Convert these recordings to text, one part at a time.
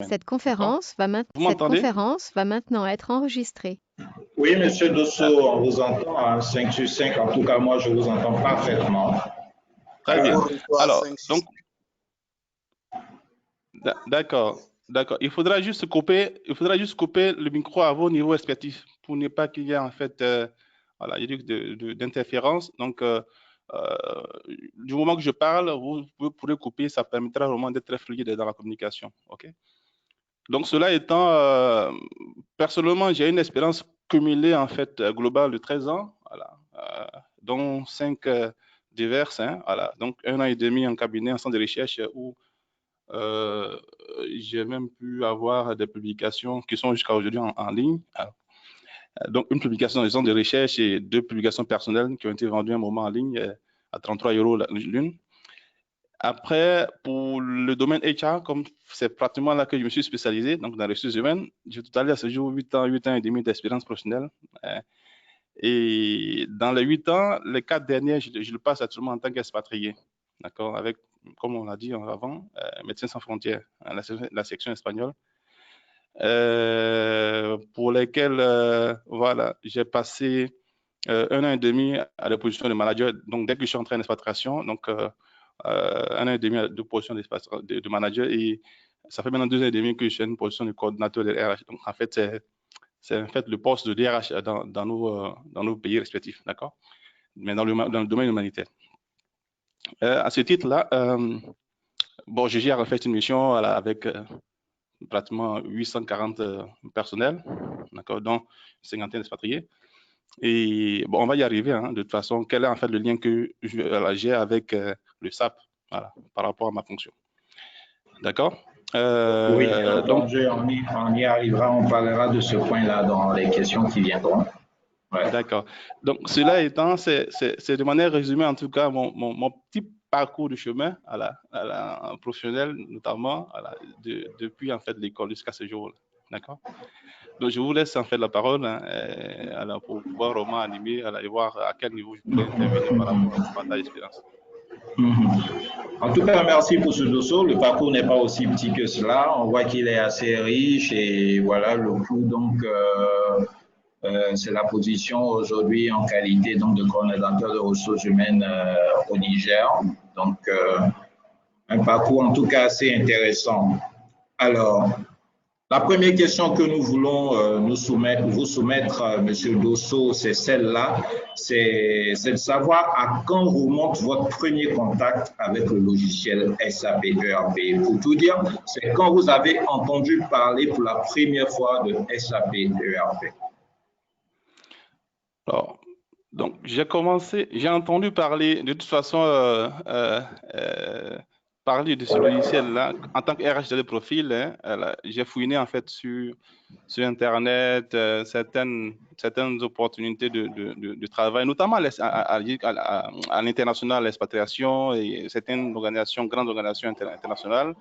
semaine. Cette D'accord? conférence va Vous m'entendez? maintenant être enregistrée. Oui, Monsieur Dosso, on vous entend à 5 sur 5. En tout cas, moi, je vous entends parfaitement. Très bien. Encore une fois, Alors, 5, 6. donc, d'accord, d'accord. Il faudra juste couper le micro à vos niveaux respectifs pour ne pas qu'il y ait en fait voilà, il y a d'interférence. Donc, du moment que je parle, vous pourrez couper, ça permettra vraiment d'être très fluide dans la communication. Ok. Donc, cela étant, personnellement, j'ai une expérience cumulée en fait globale de 13 ans, voilà, dont 5 diverses, hein, voilà. Donc 1 an et demi en cabinet, en centre de recherche où j'ai même pu avoir des publications qui sont jusqu'à aujourd'hui en ligne. Donc, une publication dans les centres de recherche et 2 publications personnelles qui ont été vendues à un moment en ligne à 33 € l'une. Après, pour le domaine HR, comme c'est pratiquement là que je me suis spécialisé, donc dans les ressources humaines, j'ai tout à l'heure à ce jour 8 ans et demi d'expérience professionnelle. Et dans les 8 ans, les 4 derniers, je le passe actuellement en tant qu'expatrié. D'accord, avec, comme on l'a dit avant, Médecins sans frontières, la section espagnole, pour lesquels, voilà, j'ai passé 1 an et demi à la position de manager. Donc, dès que je suis entré en expatriation, donc 1 an et demi de position de manager, et ça fait maintenant 2 ans et demi que je suis en position de coordinateur de RH. Donc, en fait, c'est en fait le poste de DRH dans nos pays respectifs, d'accord? Mais dans le domaine humanitaire. À ce titre-là, bon, je gère en fait une mission voilà, avec pratiquement 840 personnels, d'accord, dont une cinquantaine d'expatriés. Et bon, on va y arriver, hein, de toute façon. Quel est en fait le lien que j'ai avec le SAP, voilà, par rapport à ma fonction? D'accord. Oui, bien entendu, on y arrivera, on parlera de ce point-là dans les questions qui viendront. Ouais. D'accord. Donc, cela étant, c'est de manière résumée, en tout cas, mon petit parcours de chemin professionnel, notamment depuis en fait l'école jusqu'à ce jour-là. D'accord. Donc, je vous laisse en fait la parole hein, pour pouvoir vraiment animer et voir à quel niveau je pourrais intervenir par rapport à ce partage d'expérience. En tout cas, merci pour ce dossier. Le parcours n'est pas aussi petit que cela. On voit qu'il est assez riche et voilà le coup. Donc, c'est la position aujourd'hui en qualité donc, de coordinateur de ressources humaines au Niger. Donc, un parcours en tout cas assez intéressant. Alors, la première question que nous voulons vous soumettre, Monsieur Dosso, c'est celle-là, c'est de savoir à quand remonte votre premier contact avec le logiciel SAP ERP. Pour tout dire, c'est quand vous avez entendu parler pour la première fois de SAP ERP. Alors, donc j'ai entendu parler de toute façon parler de ce logiciel-là en tant que RH de profil. Hein, j'ai fouiné en fait sur Internet certaines opportunités de travail, notamment à l'international, l'expatriation et certaines grandes organisations internationales.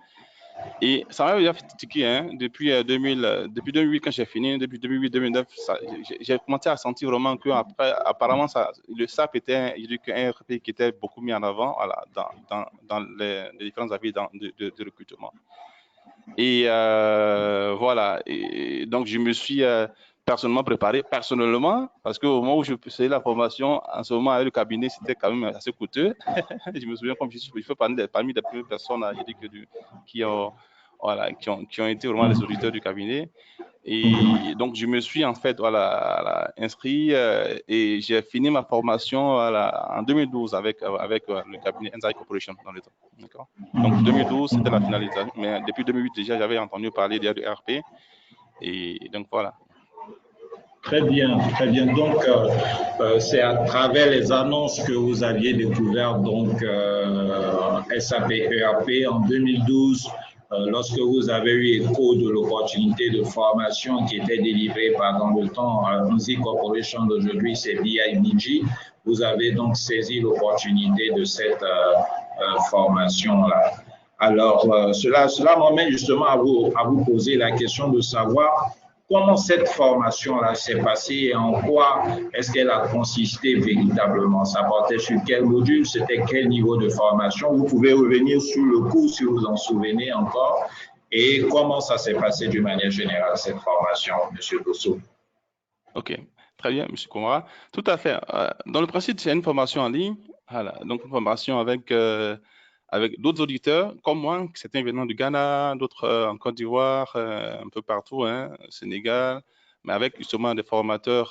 Et ça m'a déjà fait tiquer, hein, depuis 2008 quand j'ai fini, depuis 2008-2009, j'ai commencé à sentir vraiment que apparemment le SAP était un RP qui était beaucoup mis en avant voilà, dans les différents avis de recrutement. Et voilà, et donc je me suis personnellement préparé, parce qu'au moment où je faisais la formation, en ce moment avec le cabinet, c'était quand même assez coûteux. Je me souviens comme je fais parmi des premières personnes qui ont été vraiment les auditeurs du cabinet. Et donc, je me suis en fait inscrit et j'ai fini ma formation en 2012 avec le cabinet Enzai Corporation dans le temps. D'accord. Donc, 2012, c'était la finalisation. Mais depuis 2008, déjà, j'avais entendu parler de RP. Et donc, voilà. Très bien, très bien. Donc, c'est à travers les annonces que vous aviez découvert donc SAP ERP en 2012, lorsque vous avez eu écho de l'opportunité de formation qui était délivrée par dans le temps Enzai Corporation d'aujourd'hui, c'est BIBG. Vous avez donc saisi l'opportunité de cette formation-là. Alors, cela m'amène justement à vous poser la question de savoir comment cette formation-là s'est passée et en quoi est-ce qu'elle a consisté véritablement? Ça portait sur quel module? C'était quel niveau de formation? Vous pouvez revenir sur le cours si vous en souvenez encore. et comment ça s'est passé d'une manière générale, cette formation, M. Dosso? OK, très bien, M. Koumara. Tout à fait. Dans le principe, c'est une formation en ligne, voilà. Donc une formation avec d'autres auditeurs comme moi, certains venant du Ghana, d'autres en Côte d'Ivoire, un peu partout, hein, Sénégal, mais avec justement des formateurs,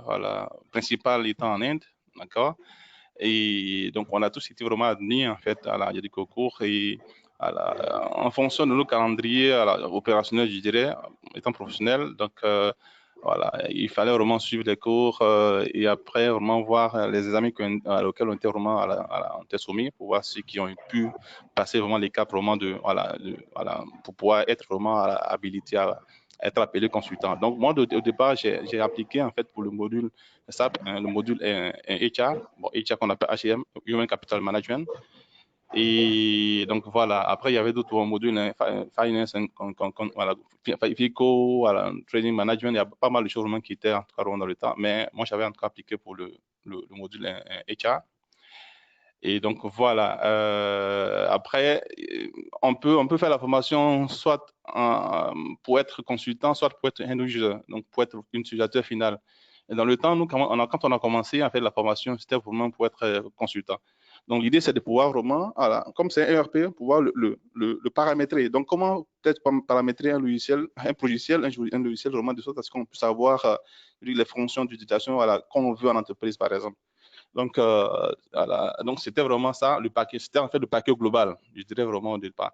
voilà, principal étant en Inde, d'accord? Et donc, on a tous été vraiment admis, en fait, il y a des concours et en fonction de nos calendriers opérationnels, je dirais, étant professionnel. Donc, voilà, il fallait vraiment suivre les cours et après vraiment voir les examens auxquels on était vraiment on était soumis pour voir ceux qui ont pu passer vraiment les caps vraiment pour pouvoir être vraiment habilité à être appelé consultant. Donc, moi, au départ, j'ai appliqué en fait pour le module SAP, le module HR, bon, HR qu'on appelle HCM, Human Capital Management. Et donc voilà, après il y avait d'autres modules, hein, finance, voilà, FICO, voilà, trading management, il y a pas mal de choses vraiment qui étaient en tout cas dans le temps, mais moi j'avais en tout cas appliqué pour le module HR. Et donc voilà, après on peut faire la formation soit pour être consultant, soit pour être end user, donc pour être utilisateur final. Et dans le temps, nous, quand on a commencé à faire la formation, c'était vraiment pour être consultant. Donc l'idée, c'est de pouvoir vraiment, voilà, comme c'est un ERP, pouvoir le paramétrer. Donc comment peut-être paramétrer un logiciel, un logiciel vraiment de sorte à ce qu'on puisse avoir les fonctions d'utilisation, voilà, qu'on veut en entreprise, par exemple. Donc, voilà. Donc c'était vraiment ça, le paquet. C'était en fait le paquet global, je dirais vraiment au départ.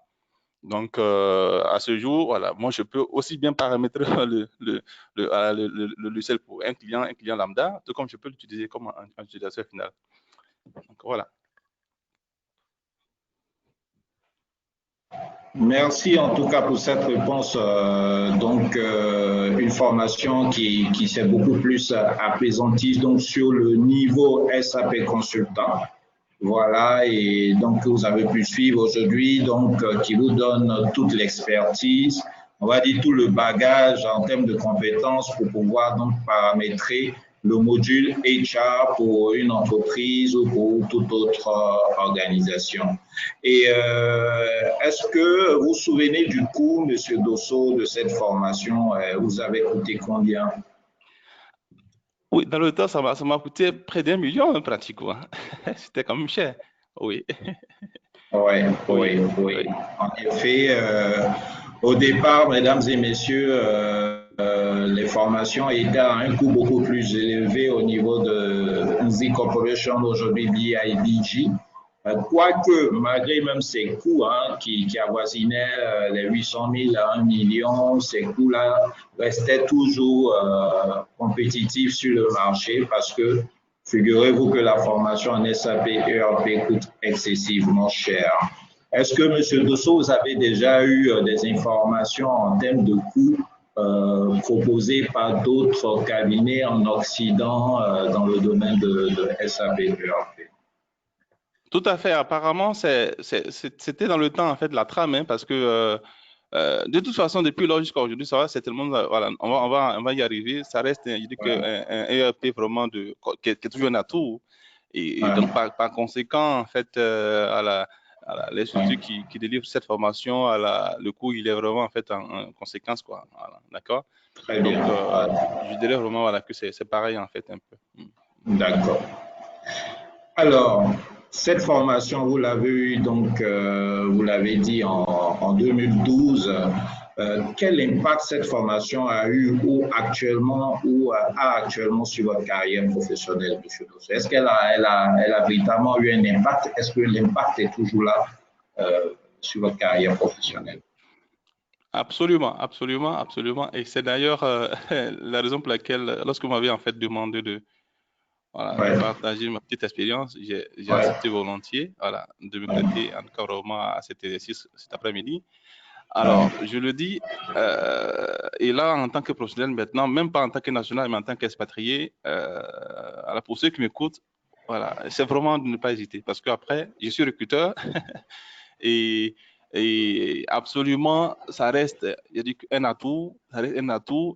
Donc, à ce jour, voilà, moi, je peux aussi bien paramétrer le logiciel pour un client lambda, tout comme je peux l'utiliser comme un utilisateur final. Donc, voilà. Merci en tout cas pour cette réponse. Une formation qui s'est beaucoup plus apaisantie donc sur le niveau SAP consultant. Voilà, et donc vous avez pu suivre aujourd'hui, donc qui vous donne toute l'expertise, on va dire tout le bagage en termes de compétences pour pouvoir donc paramétrer le module HR pour une entreprise ou pour toute autre organisation. Et est-ce que vous vous souvenez du coût, Monsieur Dosso, de cette formation? Vous avez coûté combien? Oui, dans le temps, ça m'a coûté près d'1 million, hein, pratiquement. C'était quand même cher. Oui. Oui, Oui, oui, oui. oui. En effet, au départ, mesdames et messieurs, les formations étaient à un coût beaucoup plus élevé au niveau de Nzi Corporation, aujourd'hui BIBG. Quoique, malgré même ces coûts qui avoisinaient les 800 000 à 1 million, ces coûts-là restaient toujours compétitifs sur le marché parce que figurez-vous que la formation en SAP ERP coûte excessivement cher. Est-ce que, M. Dosso, vous avez déjà eu des informations en termes de coûts proposés par d'autres cabinets en Occident dans le domaine de SAP ERP? Tout à fait. Apparemment, c'était dans le temps, en fait, la trame, hein, parce que de toute façon, depuis lors jusqu'à aujourd'hui, ça va, c'est tellement, voilà, on va y arriver. Ça reste, je dis Ouais. un ERP vraiment qui est toujours un atout. Et Ouais. donc, par conséquent, en fait, les structures Ouais. qui délivrent cette formation, le coût, il est vraiment, en fait, en conséquence, quoi. Voilà, d'accord? Très Donc, bien. je dirais vraiment, voilà, que c'est pareil, en fait, un peu. D'accord. Alors, cette formation, vous l'avez eue, donc, vous l'avez dit en 2012. Quel impact cette formation a eu ou a actuellement sur votre carrière professionnelle, M. Dosso? Est-ce qu'elle a véritablement eu un impact? Est-ce que l'impact est toujours là sur votre carrière professionnelle? Absolument, absolument, absolument. Et c'est d'ailleurs la raison pour laquelle, lorsque vous m'avez en fait demandé voilà, de Ouais. partager ma petite expérience, j'ai Ouais. accepté volontiers, voilà, de me Ouais. prêter encore vraiment à cet exercice cet après-midi. Alors, Ouais. je le dis, et là, en tant que professionnel maintenant, même pas en tant que national, mais en tant qu'expatrié, alors pour ceux qui m'écoutent, voilà, c'est vraiment de ne pas hésiter, parce qu'après, je suis recruteur et, et absolument, ça reste, je dis, un atout, ça reste un atout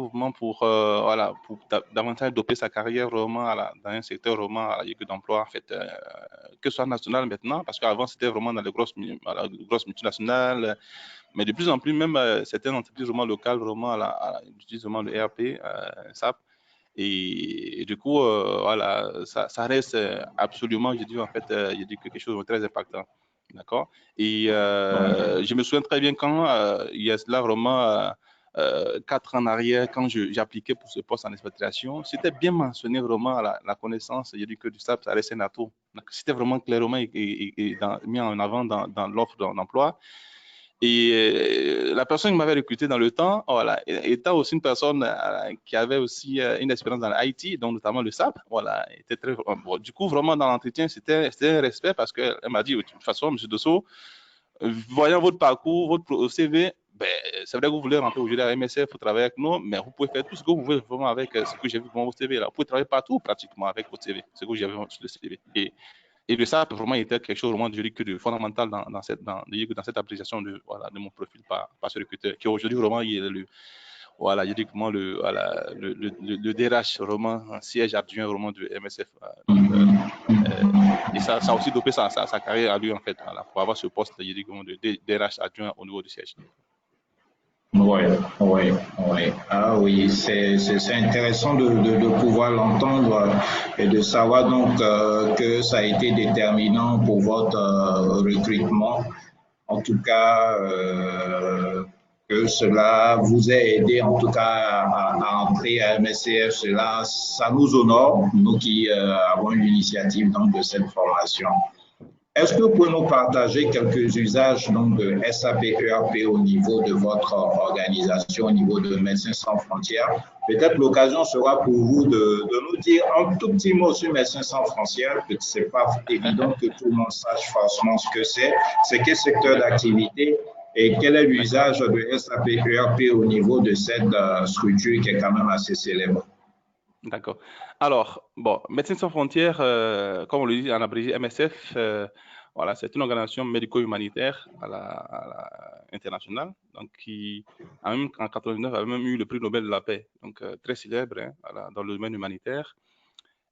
vraiment pour, voilà, pour davantage doper sa carrière vraiment dans un secteur vraiment d'emploi, en fait, que ce soit national maintenant, parce qu'avant, c'était vraiment dans les grosses multinationales, Mais de plus en plus, même certaines entreprises vraiment locales, vraiment, utilisent vraiment le ERP, SAP. Et du coup, voilà, ça reste absolument, je dis en fait, je dis quelque chose de très impactant. D'accord? Et je me souviens très bien quand, il y a cela vraiment 4 ans en arrière, quand j'appliquais pour ce poste en expatriation, c'était bien mentionné vraiment la connaissance, je dis que du SAP, ça reste un atout. C'était vraiment clairement mis en avant dans l'offre d'emploi. Et la personne qui m'avait recruté dans le temps, voilà, étant aussi une personne qui avait aussi une expérience dans l'IT, donc notamment le SAP, voilà, était très bon. Du coup, vraiment dans l'entretien, c'était un respect parce qu'elle m'a dit, de toute façon, M. Dosso, voyant votre parcours, votre CV, ben, c'est vrai que vous voulez rentrer aujourd'hui à MSF pour travailler avec nous, mais vous pouvez faire tout ce que vous voulez vraiment avec ce que j'ai vu dans votre CV là. Vous pouvez travailler partout pratiquement avec votre CV, ce que j'ai vu sur le CV. Et le SAP vraiment était quelque chose vraiment de fondamental dans cette appréciation voilà, de mon profil par ce recruteur, qui aujourd'hui vraiment il est voilà, juridiquement le DRH vraiment, un siège adjoint vraiment du MSF. Et ça a aussi dopé sa carrière à lui en fait, voilà, pour avoir ce poste juridiquement de DRH adjoint au niveau du siège. Oui, oui, oui. Ah oui, c'est intéressant de pouvoir l'entendre et de savoir donc que ça a été déterminant pour votre recrutement. En tout cas, que cela vous ait aidé en tout cas à entrer à MSCF, ça nous honore, nous qui avons eu l'initiative donc de cette formation. Est-ce que vous pouvez nous partager quelques usages donc, de SAP ERP au niveau de votre organisation, au niveau de Médecins sans frontières? Peut-être l'occasion sera pour vous de nous dire un tout petit mot sur Médecins sans frontières, que ce n'est pas évident que tout le monde sache forcément ce que c'est quel secteur d'activité et quel est l'usage de SAP ERP au niveau de cette structure qui est quand même assez célèbre. D'accord. Alors, bon, Médecins sans frontières, comme on le dit en abrégé MSF, voilà, c'est une organisation médico-humanitaire internationale, donc qui, en 1999, avait même eu le prix Nobel de la paix, donc très célèbre hein, dans le domaine humanitaire.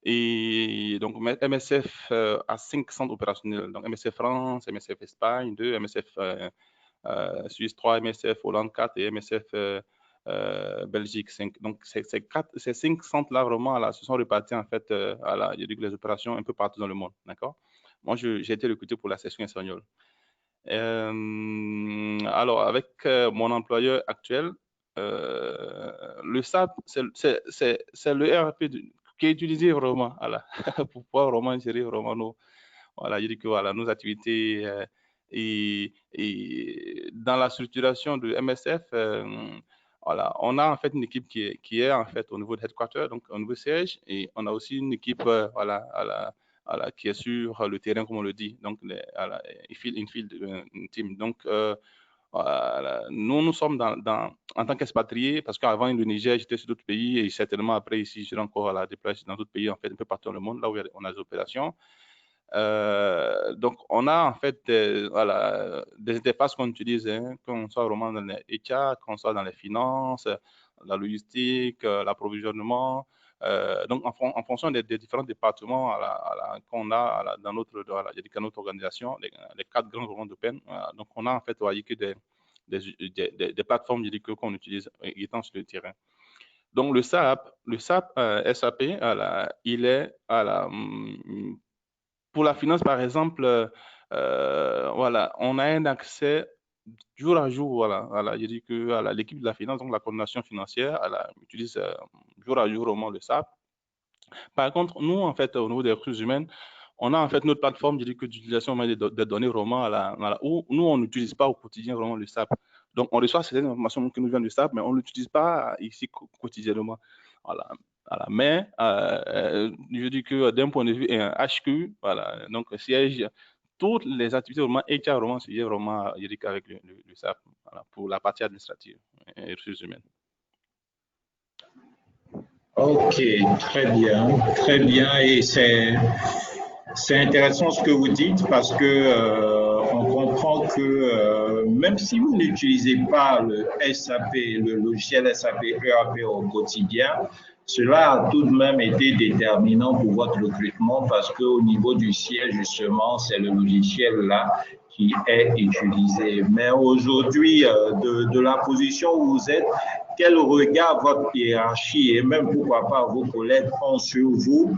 Et donc, MSF a 5 centres opérationnels, donc MSF France, MSF Espagne 2, MSF Suisse 3, MSF Hollande 4 et MSF Belgique 5. Donc, ces 5 centres-là, vraiment, là, se sont répartis, en fait, les opérations un peu partout dans le monde. D'accord? Moi, j'ai été recruté pour la section espagnole. Alors, avec mon employeur actuel, le SAP, c'est le ERP qui est utilisé vraiment pour pouvoir vraiment gérer vraiment nos activités. Et dans la structuration de MSF, voilà, on a en fait une équipe qui est en fait au niveau de headquarter, donc au niveau siège, et on a aussi une équipe qui est sur le terrain, comme on le dit, donc une team. Donc, voilà. Nous sommes en tant qu'expatriés, parce qu'avant le Niger, j'étais sur d'autres pays, et certainement après ici, je suis encore déplacé dans d'autres pays, en fait, un peu partout dans le monde, là où on a des opérations. Donc, on a en fait des interfaces qu'on utilise, hein, qu'on soit vraiment dans les HR, qu'on soit dans les finances, la logistique, l'approvisionnement. Donc, en fonction des différents départements qu'on a dans notre organisation, les 4 grands groupements de peine, donc on a en fait des plateformes qu'on utilise étant sur le terrain. Donc, le SAP, SAP, il est pour la finance, par exemple, voilà, on a un accès jour à jour, voilà, je dis que l'équipe de la finance, donc la coordination financière, utilise jour à jour vraiment le SAP. Par contre, nous, en fait, au niveau des ressources humaines, on a en fait notre plateforme d'utilisation des données vraiment où nous, on n'utilise pas au quotidien vraiment le SAP. Donc, on reçoit certaines informations qui nous viennent du SAP, mais on ne l'utilise pas ici quotidiennement. Voilà. Mais je dis que d'un point de vue HQ, voilà, donc siège toutes les activités vraiment HR vraiment sujet vraiment je dis qu'avec le SAP, voilà, pour la partie administrative et ressources humaines. Ok, très bien, et c'est intéressant ce que vous dites parce que on comprend que même si vous n'utilisez pas le SAP, le logiciel SAP ERP au quotidien, cela a tout de même été déterminant pour votre recrutement parce qu'au niveau du siège, justement, c'est le logiciel là qui est utilisé. Mais aujourd'hui, de la position où vous êtes, quel regard votre hiérarchie et même pourquoi pas vos collègues ont sur vous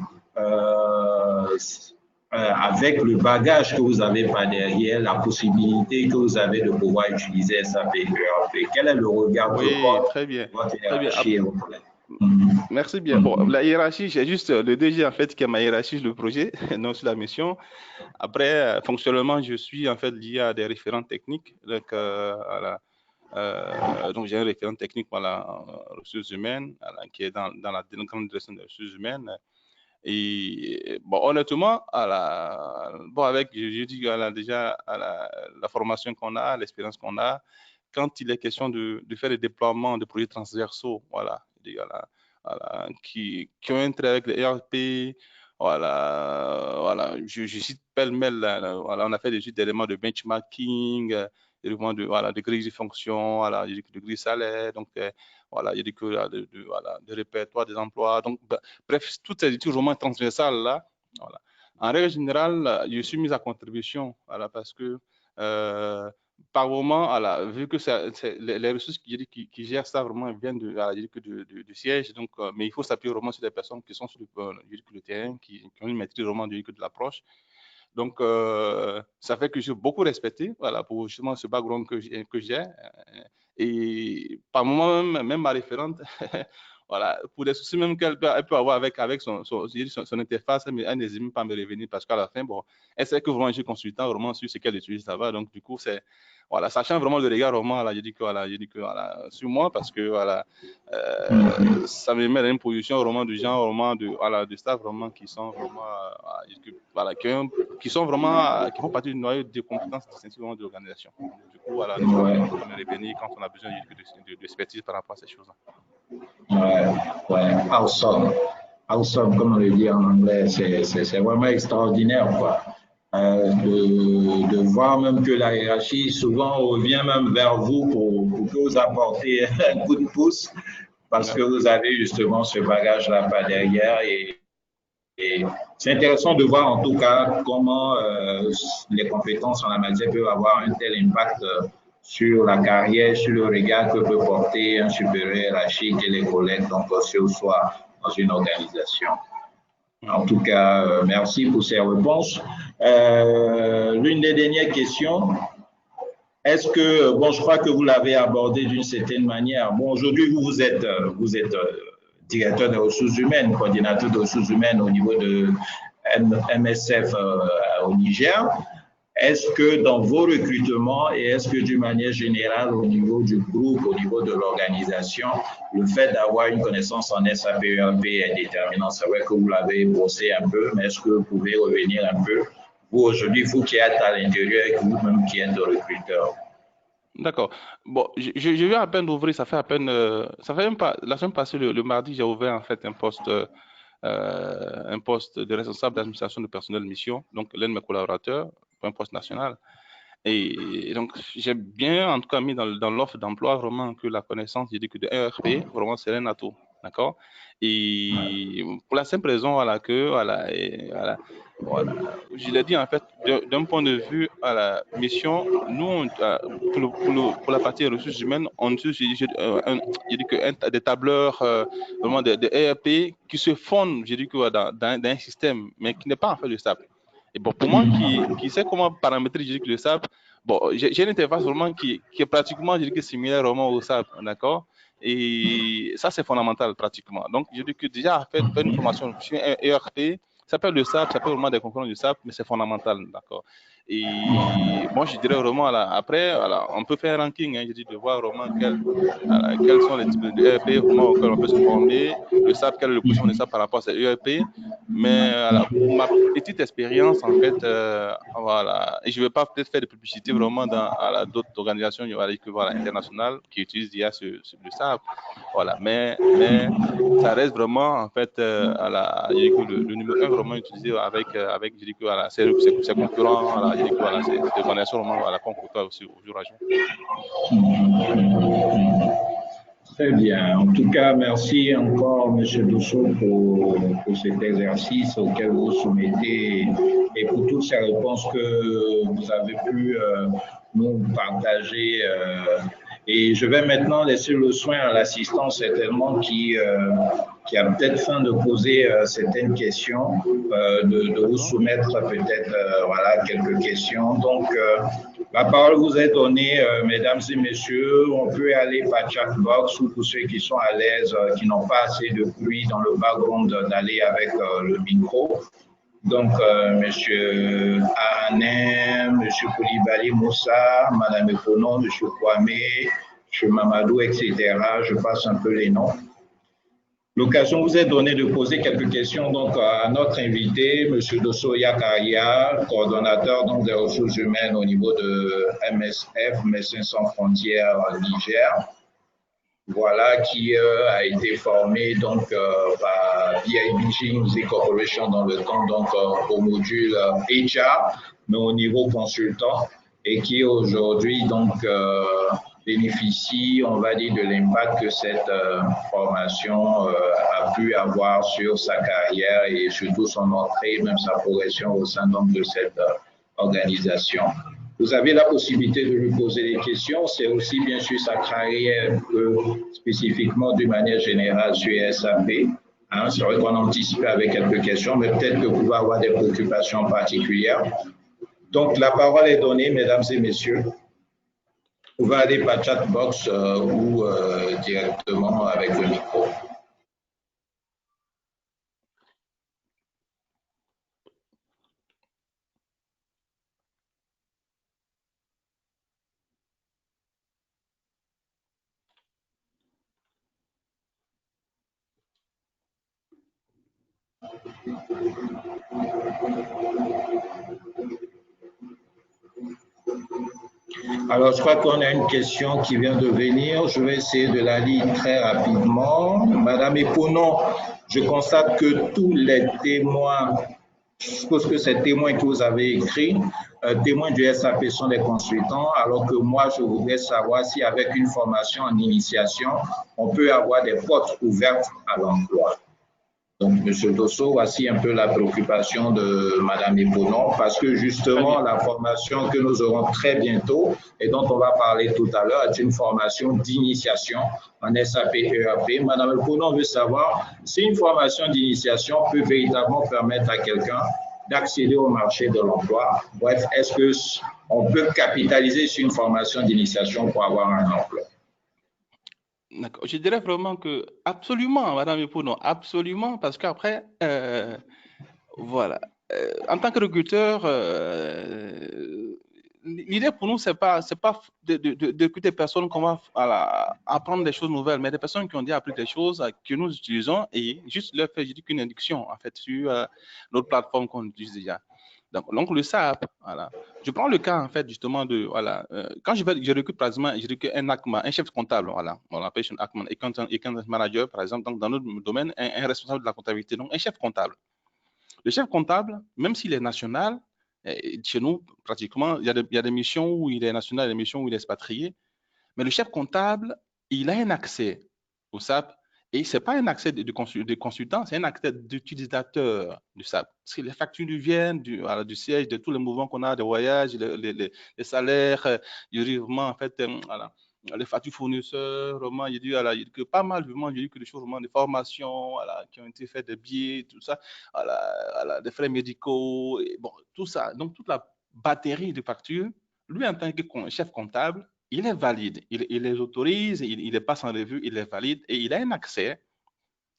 avec le bagage que vous avez par derrière, la possibilité que vous avez de pouvoir utiliser SAP ERP? Quel est le regard Oui, de très bien. votre Très bien. hiérarchie et vos collègues? Merci bien. Bon, la hiérarchie, j'ai juste le DG en fait qui est ma hiérarchie sur le projet, non sur la mission. Après, fonctionnellement, je suis en fait lié à des référents techniques. Donc, donc j'ai un référent technique voilà, en ressources humaines qui est dans la grande direction des ressources humaines. Et bon, honnêtement, bon, avec, je dis déjà la formation qu'on a, l'expérience qu'on a, quand il est question de faire des déploiements de projets transversaux, voilà, qui ont un trait avec les ERP, voilà, je cite pêle-mêle, voilà, on a fait des éléments de benchmarking, des éléments de grilles de fonctions, voilà, de grilles salaires, donc voilà, il y a des voilà, de répertoire des emplois, donc bref, toutes ces études vraiment transversales là, voilà. En règle générale, je suis mis à contribution, voilà, parce que par moment, voilà, vu que les ressources qui gèrent ça vraiment viennent du siège, donc, mais il faut s'appuyer vraiment sur des personnes qui sont sur le terrain, qui ont une maîtrise vraiment de l'approche. Donc, ça fait que je suis beaucoup respecté, voilà, pour justement ce background que j'ai. Et par moment, même ma référente, voilà, pour des soucis même qu'elle peut avoir avec son interface, elle n'hésite même pas à me revenir parce qu'à la fin, bon, elle sait que vraiment je suis consultant vraiment sur ce qu'elle utilise, ça va. Donc, du coup, voilà, ça change vraiment le regard vraiment, là, je dis que, voilà, sur moi parce que, voilà, ça me met dans une position vraiment du genre, vraiment de staff vraiment qui sont vraiment, voilà, qui sont vraiment, qui font partie du noyau des compétences distinctives de l'organisation. Du coup, voilà, nous sommes me revenir quand on a besoin d'expertise par rapport à ces choses-là. Ouais, awesome. Awesome, comme on le dit en anglais, c'est vraiment extraordinaire, quoi. De voir même que la hiérarchie souvent revient même vers vous pour que vous apportez un coup de pouce parce que vous avez justement ce bagage-là par derrière et c'est intéressant de voir en tout cas comment les compétences en la matière peuvent avoir un tel impact sur la carrière, sur le regard que peut porter un supérieur hiérarchique et les collègues, donc sur soi dans une organisation. En tout cas, merci pour ces réponses. L'une des dernières questions, est-ce que, bon, je crois que vous l'avez abordé d'une certaine manière. Bon, aujourd'hui, vous êtes directeur des ressources humaines, coordinateur des ressources humaines au niveau de MSF au Niger. Est-ce que dans vos recrutements et est-ce que d'une manière générale au niveau du groupe, au niveau de l'organisation, le fait d'avoir une connaissance en SAP ERP est déterminant? C'est vrai que vous l'avez bossé un peu, mais est-ce que vous pouvez revenir un peu, vous aujourd'hui, vous qui êtes à l'intérieur et vous-même qui êtes recruteur? D'accord. Bon, je viens à peine d'ouvrir, ça fait à peine, ça fait même pas, la semaine passée, le mardi, j'ai ouvert en fait un poste de responsable d'administration de personnel mission, donc l'un de mes collaborateurs, pour un poste national. Et donc, j'ai bien, en tout cas, mis dans l'offre d'emploi vraiment que la connaissance, j'ai dit que de ERP, vraiment, c'est un atout. D'accord? Et pour la simple raison, voilà, que, voilà, voilà, je l'ai dit en fait, d'un point de vue à la mission, nous, pour la partie ressources humaines, on utilise, j'ai dit que des tableurs, vraiment des ERP qui se fondent, j'ai dit que dans un système, mais qui n'est pas en fait le SAP. Et bon, pour moi, qui sait comment paramétrer, je dis que le SAP, bon, j'ai une interface vraiment qui est pratiquement, je dis que similaire vraiment au SAP, d'accord? Et ça, c'est fondamental pratiquement. Donc, je dis que déjà, faire une formation sur un ERP, ça peut être le SAP, ça peut vraiment des composants du SAP, mais c'est fondamental, d'accord? Et moi, je dirais vraiment, là, après, voilà, on peut faire un ranking, hein, je dis de voir vraiment quels sont les types de ERP vraiment auxquels on peut se former, le SAP, quelle est le position de SAP par rapport à ces ERP. Mais voilà, pour ma petite expérience, en fait, voilà, et je ne vais pas peut-être faire de publicité vraiment dans d'autres organisations voilà, internationales qui utilisent déjà le SAP. Voilà, mais ça reste vraiment, en fait, je dis que le numéro un vraiment utilisé avec je dis que voilà, ses concurrents, voilà, je dis que voilà, c'est des organisations vraiment voilà, qu'on côtoie aussi au jour à jour. Très bien. En tout cas, merci encore, M. Dosso, pour cet exercice auquel vous soumettez et pour toutes ces réponses que vous avez pu nous partager. Et je vais maintenant laisser le soin à l'assistant, certainement, qui a peut-être faim de poser certaines questions, de vous soumettre peut-être voilà, quelques questions. Donc, la parole vous est donnée, mesdames et messieurs. On peut aller par chatbox ou pour ceux qui sont à l'aise, qui n'ont pas assez de bruit dans le background, d'aller avec le micro. Donc, Monsieur Ahanem, Monsieur Koulibaly Moussa, Madame Ekono, Monsieur Kwame, Monsieur Mamadou, etc. Je passe un peu les noms. L'occasion vous est donnée de poser quelques questions donc à notre invité, M. Dosso Yakaria, coordonnateur donc des ressources humaines au niveau de MSF, Médecins sans frontières Niger. Voilà, qui a été formé donc par BIBG Music Corporation dans le temps, donc au module HR, mais au niveau consultant, et qui aujourd'hui donc bénéficie, on va dire, de l'impact que cette formation a pu avoir sur sa carrière et surtout son entrée, même sa progression au sein donc de cette organisation. Vous avez la possibilité de lui poser des questions. C'est aussi bien sûr sa carrière que spécifiquement d'une manière générale sur SAP. Hein, c'est vrai qu'on anticipe avec quelques questions, mais peut-être que vous pouvez avoir des préoccupations particulières. Donc la parole est donnée, mesdames et messieurs. Vous pouvez aller par chatbox ou directement avec le micro. Alors, je crois qu'on a une question qui vient de venir. Je vais essayer de la lire très rapidement. Madame Eponon, je constate que tous les témoins, je suppose que ces témoins que vous avez écrits, témoins du SAP sont des consultants, alors que moi, je voudrais savoir si avec une formation en initiation, on peut avoir des portes ouvertes à l'emploi. Donc, M. Dosso, voici un peu la préoccupation de Mme Eponon, parce que justement, la formation que nous aurons très bientôt et dont on va parler tout à l'heure est une formation d'initiation en SAP ERP. Mme Eponon veut savoir si une formation d'initiation peut véritablement permettre à quelqu'un d'accéder au marché de l'emploi. Bref, est-ce qu'on peut capitaliser sur une formation d'initiation pour avoir un emploi? D'accord. Je dirais vraiment que absolument, Madame Eponon, absolument, parce qu'après, voilà, en tant que recruteur, l'idée pour nous, c'est pas de recruter des personnes qui vont apprendre des choses nouvelles, mais des personnes qui ont déjà appris des choses que nous utilisons et juste leur faire qu'une induction en fait sur notre plateforme qu'on utilise déjà. Donc le SAP, voilà. Je prends le cas en fait justement de voilà, quand je recrute par exemple, je recrute un ACMA, un chef comptable, voilà, on l'appelle un ACMA, et quand un manager par exemple, donc dans notre domaine, un responsable de la comptabilité, donc un chef comptable. Le chef comptable, même s'il est national, chez nous pratiquement, il y a des missions où il est national, des missions où il est expatrié, mais le chef comptable, il a un accès au SAP. Et ce n'est pas un accès de consultant, c'est un accès d'utilisateur du SAP. Parce que les factures lui viennent du siège, de tous les mouvements qu'on a, des voyages, les salaires, il y a vraiment, en fait, voilà, les factures fournisseurs, vraiment, il y a que pas mal, vraiment, il y a eu que des choses, vraiment, des formations voilà, qui ont été faites, des billets, tout ça, voilà, des frais médicaux, et bon, tout ça. Donc, toute la batterie de factures, lui, en tant que chef comptable, il est valide, il les autorise, il les passe en revue, il les valide et il a un accès,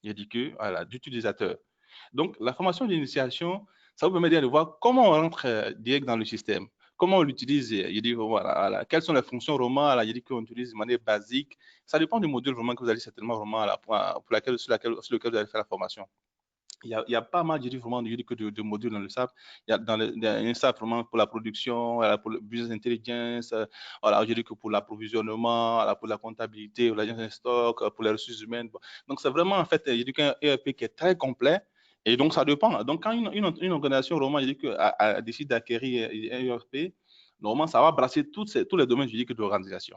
il dit que, voilà, d'utilisateur. Donc, la formation d'initiation, ça vous permet de voir comment on rentre direct dans le système, comment on l'utilise. Il dit, voilà, quelles sont les fonctions vraiment, il dit qu'on utilise de manière basique. Ça dépend du module vraiment que vous allez certainement vraiment sur lequel vous allez faire la formation. Il y a pas mal vraiment de modules dans le SAP. Il y a un SAP vraiment pour la production, pour le business intelligence, voilà, je dis que pour l'approvisionnement, pour la comptabilité, pour la gestion de stock, pour les ressources humaines. Donc, c'est vraiment en fait, je dis qu'un ERP qui est très complet. Et donc, ça dépend. Donc, quand une organisation vraiment, je dis que décide d'acquérir un ERP, normalement, ça va brasser tous les domaines juridiques de l'organisation.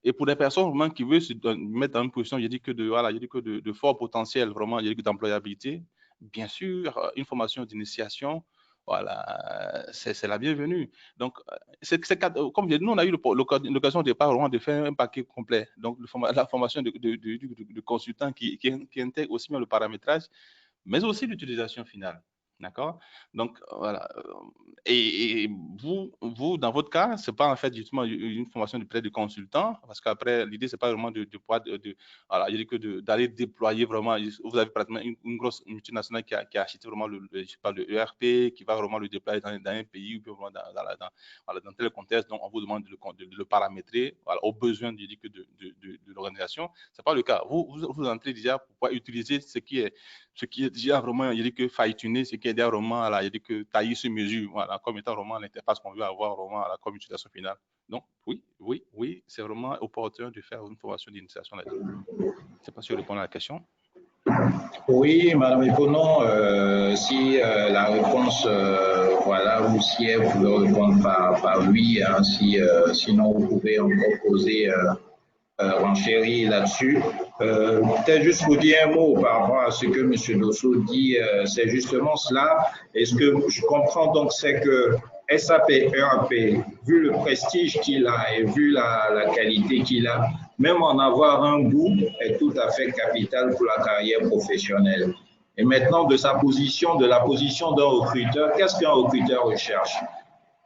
Et pour des personnes vraiment qui veulent se mettre dans une position, je dis que de fort potentiel, vraiment, je dis que d'employabilité, bien sûr, une formation d'initiation, voilà, c'est la bienvenue. Donc, comme je dis, nous, on a eu l'occasion au départ vraiment de faire un paquet complet. Donc, la formation de consultant qui intègre aussi bien le paramétrage, mais aussi l'utilisation finale. D'accord? Donc, voilà. Et vous, dans votre cas, c'est pas en fait justement une formation de peut-être de consultant, parce qu'après, l'idée, c'est pas vraiment voilà, je dis que d'aller déployer vraiment. Vous avez pratiquement une grosse multinationale qui a acheté vraiment je parle de ERP, qui va vraiment le déployer dans un pays ou bien vraiment dans tel contexte. Donc, on vous demande de le paramétrer, voilà, aux besoins je dis que de l'organisation. C'est pas le cas. Vous entrez déjà pour pouvoir utiliser ce qui est déjà vraiment, il dit que fine-tuner, ce qui est déjà vraiment, il dit que tailler sur mesure, voilà, comme étant vraiment l'interface qu'on veut avoir vraiment comme utilisation finale. Donc, oui, c'est vraiment opportun de faire une formation d'initiation là-dessus. Je ne sais pas si je réponds à la question. Oui, Madame Eponon, si la réponse, voilà, ou si elle voulait répondre par oui, hein, sinon vous pouvez encore poser renchérir là-dessus. Peut-être juste vous dire un mot par rapport à ce que M. Dosso dit, c'est justement cela. Et ce que je comprends donc, c'est que SAP ERP, vu le prestige qu'il a et vu la qualité qu'il a, même en avoir un bout est tout à fait capital pour la carrière professionnelle. Et maintenant, de la position d'un recruteur, qu'est-ce qu'un recruteur recherche?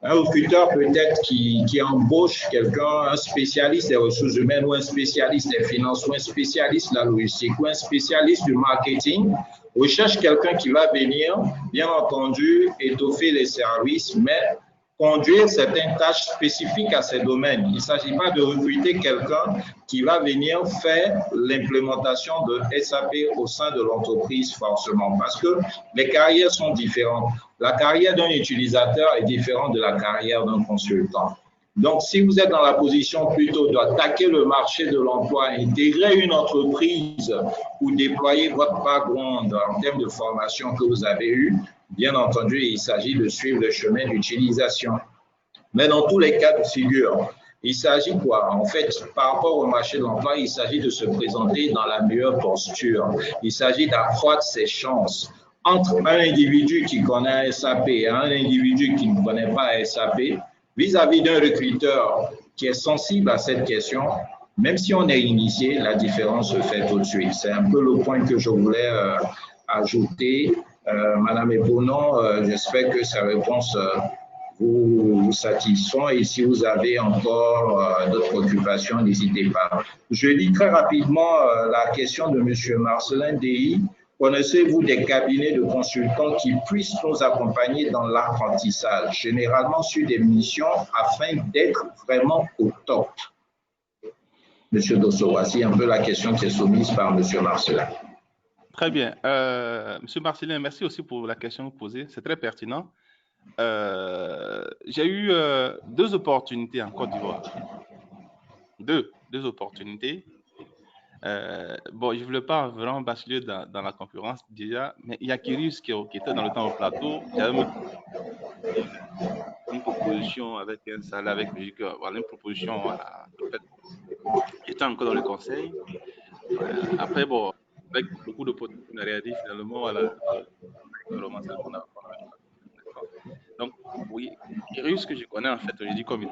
Un recruteur peut-être qui embauche quelqu'un, un spécialiste des ressources humaines ou un spécialiste des finances ou un spécialiste de la logistique ou un spécialiste du marketing, recherche quelqu'un qui va venir, bien entendu, étoffer les services, mais conduire certaines tâches spécifiques à ces domaines. Il ne s'agit pas de recruter quelqu'un qui va venir faire l'implémentation de SAP au sein de l'entreprise forcément, parce que les carrières sont différentes. La carrière d'un utilisateur est différente de la carrière d'un consultant. Donc, si vous êtes dans la position plutôt d'attaquer le marché de l'emploi, intégrer une entreprise ou déployer votre background en termes de formation que vous avez eue, bien entendu, il s'agit de suivre le chemin d'utilisation. Mais dans tous les cas de figure, il s'agit quoi? En fait, par rapport au marché de l'emploi, il s'agit de se présenter dans la meilleure posture. Il s'agit d'accroître ses chances. Entre un individu qui connaît SAP et un individu qui ne connaît pas SAP, vis-à-vis d'un recruteur qui est sensible à cette question, même si on est initié, la différence se fait tout de suite. C'est un peu le point que je voulais ajouter. Madame Eponon, j'espère que sa réponse vous satisfont et si vous avez encore d'autres préoccupations, n'hésitez pas. Je lis très rapidement la question de M. Marcelin Dey. Connaissez-vous des cabinets de consultants qui puissent nous accompagner dans l'apprentissage, généralement sur des missions afin d'être vraiment au top? Monsieur Dosso, voici un peu la question qui est soumise par M. Marcelin. Très bien. Monsieur Marcelin, merci aussi pour la question posée. C'est très pertinent. J'ai eu 2 opportunités en Côte d'Ivoire. Deux opportunités. Bon, je ne voulais pas vraiment basculer dans la concurrence déjà, mais il y a Kyrus qui était dans le temps au plateau. J'avais une proposition avec un salaire, voilà, une proposition, voilà, en fait, j'étais encore dans le conseil. Après, bon, avec beaucoup de partenariats, finalement, voilà, vraiment, c'est le monde. Donc, oui, Kyrus que je connais, en fait, je dis comme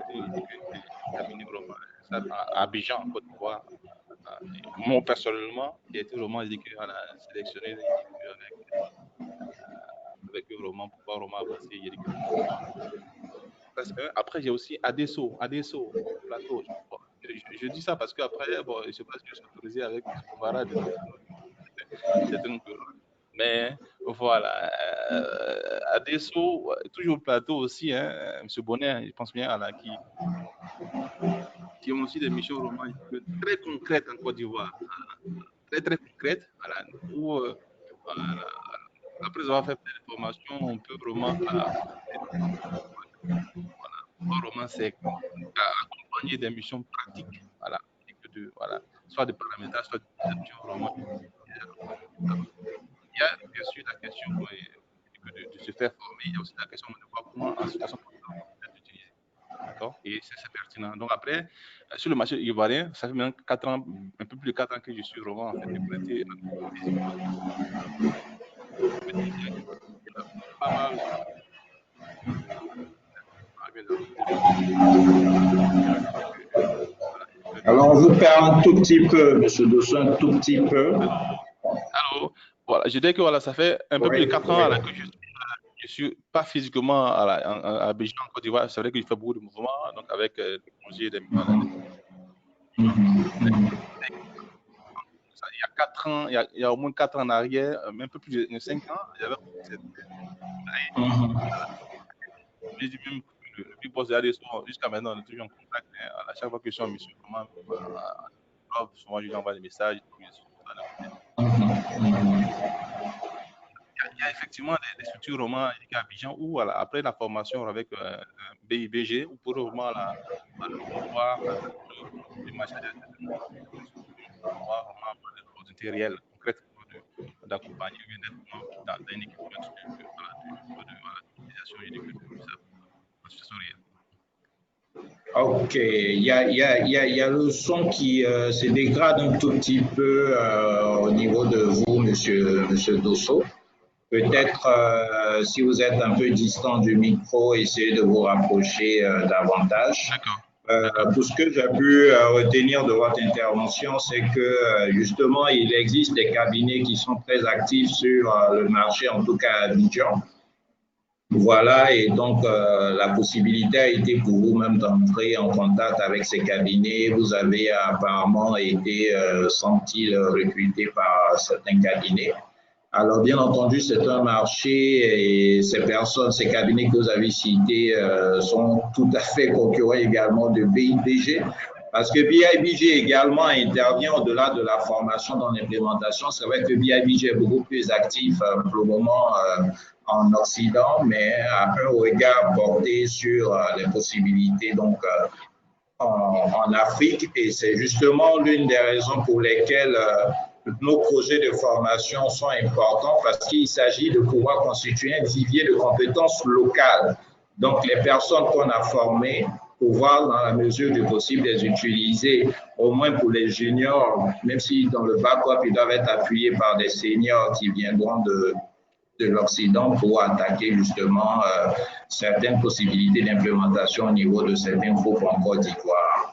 cabinet vraiment à Abidjan, en Côte d'Ivoire. Moi, personnellement, j'ai été vraiment sélectionné avec eux vraiment pour pouvoir vraiment avancer. Après, j'ai aussi Adesso au plateau. Je dis ça parce qu'après, bon, je ne sais pas si je suis autorisé avec M. Bombara de mais voilà, Adesso, toujours au plateau aussi, hein, M. Bonnet, je pense bien, voilà, qui ont aussi des missions vraiment très concrètes en Côte d'Ivoire. Très, très concrètes, voilà, où, voilà, après avoir fait des formations, on peut vraiment, accompagner des missions pratiques, voilà, voilà, soit de paramétrage, soit d'utilisation vraiment. Il y a bien sûr la question de se faire former, il y a aussi la question de voir comment en situation d'utiliser. D'accord? et c'est pertinent. Donc après, sur le marché ivoirien, ça fait maintenant 4 ans, un peu plus de 4 ans que je suis vraiment en fait implanté. Pas mal. Alors, on vous perd un tout petit peu, M. Dosso, un tout petit peu. Alors, voilà, je dis que voilà, ça fait un peu plus de 4 ans là, que je suis pas physiquement à Abidjan, en Côte d'Ivoire. C'est vrai que je fais beaucoup de mouvements, donc avec des congés, il y a 4 ans, il y a au moins 4 ans en arrière, un peu plus de 5 ans, il y avait cette j'ai dit même le Big Boss de ADSO, jusqu'à maintenant, on est toujours en contact. Hein, à chaque fois que je suis en mission, souvent je lui envoie des messages. Il y a effectivement des structures vraiment à Abidjan où, voilà, après la formation avec BIBG, ou pour vraiment voir les machins voir vraiment l'opportunité réelle, concrète d'accompagner dans une équipe d'utilisation et de situation réelle. Ok, il y a le son qui se dégrade un tout petit peu au niveau de vous, monsieur Dosso. Peut-être si vous êtes un peu distant du micro, essayez de vous rapprocher davantage. Tout ce que j'ai pu retenir de votre intervention, c'est que justement, il existe des cabinets qui sont très actifs sur le marché, en tout cas à Abidjan. Voilà, et donc la possibilité a été pour vous-même d'entrer en contact avec ces cabinets. Vous avez apparemment été, semble-t-il, recruté par certains cabinets. Alors, bien entendu, c'est un marché et ces personnes, ces cabinets que vous avez cités sont tout à fait concurrents également de BIBG. Parce que BIBG également intervient au-delà de la formation dans l'implémentation. C'est vrai que BIBG est beaucoup plus actif pour le moment en Occident, mais a un regard porté sur les possibilités donc en Afrique. Et c'est justement l'une des raisons pour lesquelles nos projets de formation sont importants, parce qu'il s'agit de pouvoir constituer un vivier de compétences locales. Donc, les personnes qu'on a formées, pouvoir, dans la mesure du possible, les utiliser, au moins pour les juniors, même si dans le back-up, ils doivent être appuyés par des seniors qui viendront de l'Occident pour attaquer justement certaines possibilités d'implémentation au niveau de certains groupes en Côte d'Ivoire.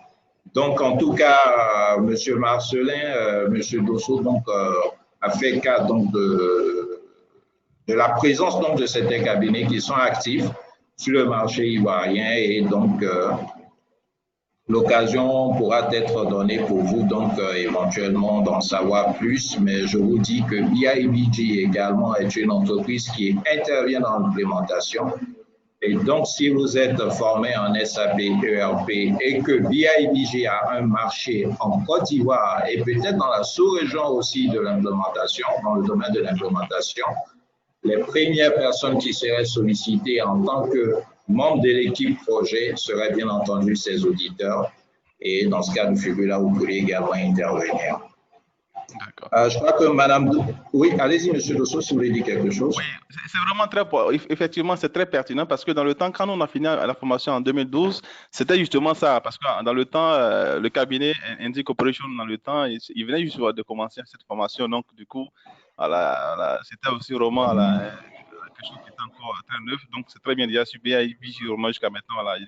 Donc, en tout cas, M. Marcelin, M. Dosso, donc, a fait cas donc, de la présence donc, de certains cabinets qui sont actifs sur le marché ivoirien, et donc l'occasion pourra être donnée pour vous donc éventuellement d'en savoir plus, mais je vous dis que BIBG également est une entreprise qui intervient dans l'implémentation. Et donc, si vous êtes formé en SAP ERP et que BIBG a un marché en Côte d'Ivoire et peut-être dans la sous-région aussi de l'implémentation, dans le domaine de l'implémentation, les premières personnes qui seraient sollicitées en tant que membres de l'équipe projet seraient bien entendu ces auditeurs. Et dans ce cas de figure-là, vous pourriez également intervenir. Je crois que Madame... Oui, allez-y, Monsieur Dosso, si vous voulez dire quelque chose. Oui, c'est vraiment très... Effectivement, c'est très pertinent parce que dans le temps, quand on a fini la formation en 2012, c'était justement ça. Parce que dans le temps, le cabinet Indie Corporation, dans le temps, il venait juste de commencer cette formation. Donc, du coup, c'était aussi vraiment quelque chose qui était encore très neuf. Donc, c'est très bien déjà sur BIBG jusqu'à maintenant. Il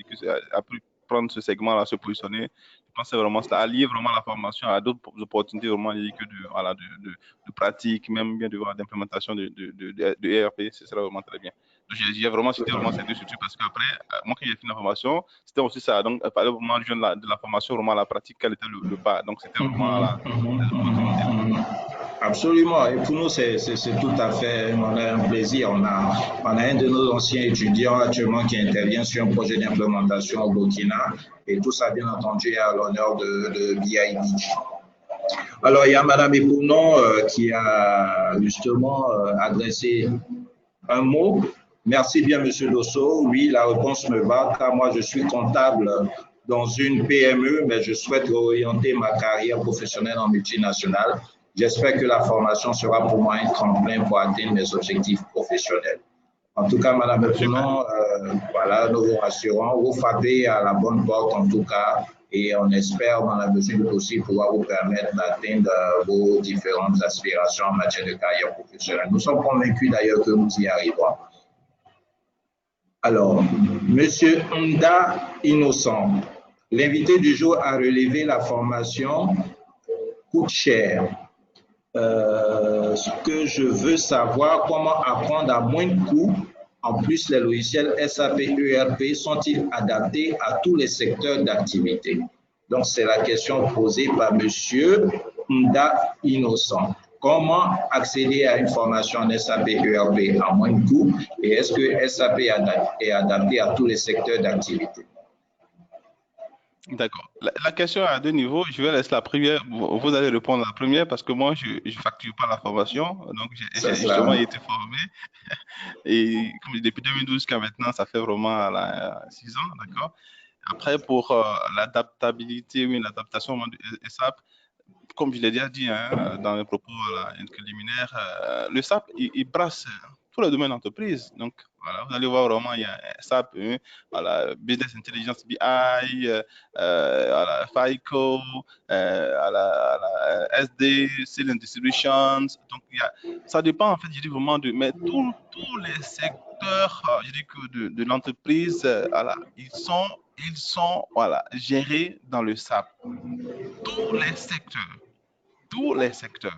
a pu prendre ce segment-là, se positionner. Je pense que c'est vraiment ça, allier vraiment la formation à d'autres opportunités vraiment liées que de pratique, même bien d'implémentation de ERP, ce serait vraiment très bien. Donc, j'ai vraiment cité vraiment ces deux structures parce qu'après, moi, quand j'ai fini la formation, c'était aussi ça. Donc, il fallait vraiment joindre de la formation, vraiment la pratique, quel était le pas. Donc, c'était vraiment Absolument. Et pour nous, c'est tout à fait un plaisir. On a un de nos anciens étudiants actuellement qui intervient sur un projet d'implémentation au Burkina. Et tout ça, bien entendu, à l'honneur de BIBG. Alors, il y a Madame Epounon qui a justement adressé un mot. Merci bien, Monsieur Dosso. Oui, la réponse me va, car moi, je suis comptable dans une PME, mais je souhaite orienter ma carrière professionnelle en multinationale. J'espère que la formation sera pour moi un tremplin pour atteindre mes objectifs professionnels. En tout cas, Madame Founon, voilà, nous vous rassurons, vous frappez à la bonne porte en tout cas, et on espère dans la mesure du possible pouvoir vous permettre d'atteindre vos différentes aspirations en matière de carrière professionnelle. Nous sommes convaincus d'ailleurs que nous y arriverons. Alors, Monsieur Nda Innocent, l'invité du jour a relevé la formation coûte cher. Ce que je veux savoir, comment apprendre à moins de coûts. En plus, les logiciels SAP ERP sont-ils adaptés à tous les secteurs d'activité? Donc, c'est la question posée par Monsieur Nda Innocent. Comment accéder à une formation en SAP ERP à moins de coûts et est-ce que SAP est adapté à tous les secteurs d'activité? D'accord. La question est à deux niveaux. Je vais laisser la première. Vous allez répondre à la première parce que moi, je ne facture pas la formation. Donc, j'ai justement été formé. Et comme depuis 2012 jusqu'à maintenant, ça fait vraiment 6 ans. D'accord. Après, pour l'adaptabilité, oui, l'adaptation de SAP, comme je l'ai déjà dit dans mes propos liminaires, le SAP, il brasse tous les domaines d'entreprise. Donc, voilà, vous allez voir vraiment, il y a SAP, voilà, Business Intelligence BI, voilà, FICO, SD, Sales and Distributions. Donc, ça dépend, en fait, je dis vraiment mais tous les secteurs, je dis que de l'entreprise, voilà, ils sont voilà, gérés dans le SAP. Tous les secteurs.